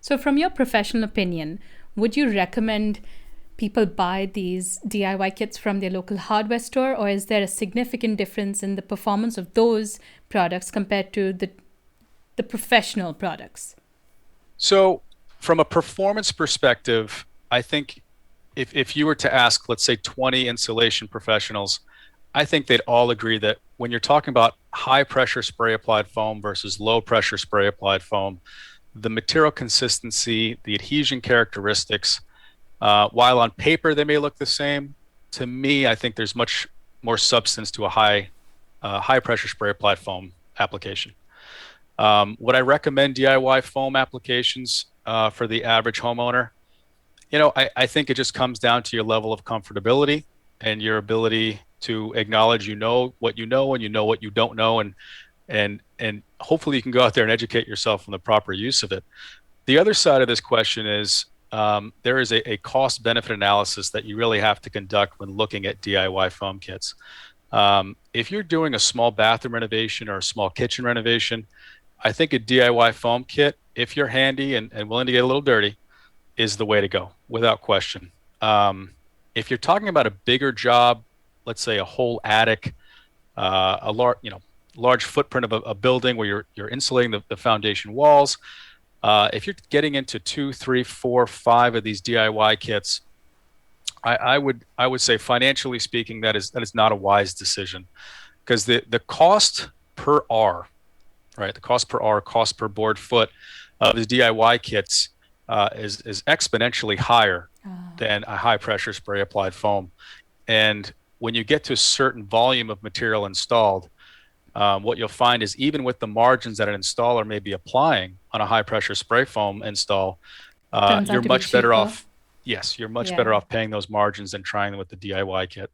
So, from your professional opinion, would you recommend people buy these DIY kits from their local hardware store, or is there a significant difference in the performance of those products compared to the professional products? So, from a performance perspective, I think if you were to ask, let's say, 20 insulation professionals, I think they'd all agree that when you're talking about high pressure spray applied foam versus low pressure spray applied foam, the material consistency, the adhesion characteristics, while on paper they may look the same, to me, I think there's much more substance to a high pressure spray applied foam application. Would I recommend DIY foam applications for the average homeowner? I think it just comes down to your level of comfortability and your ability to acknowledge you know and you know what you don't know, and hopefully you can go out there and educate yourself on the proper use of it. The other side of this question is there is a cost benefit analysis that you really have to conduct when looking at DIY foam kits. If you're doing a small bathroom renovation or a small kitchen renovation, I think a DIY foam kit, if you're handy and willing to get a little dirty, is the way to go without question. If you're talking about a bigger job, let's say a whole attic, a large footprint of a building where you're insulating the foundation walls. If you're getting into two, three, four, five of these DIY kits, I would say financially speaking that is not a wise decision, because the cost per R, right? The cost per R, cost per board foot of these DIY kits is exponentially higher than a high pressure spray applied foam. And when you get to a certain volume of material installed, what you'll find is even with the margins that an installer may be applying on a high pressure spray foam install, Turns out you're to be much better cheaper. off. Yes, you're much Yeah. better off paying those margins than trying them with the DIY kit.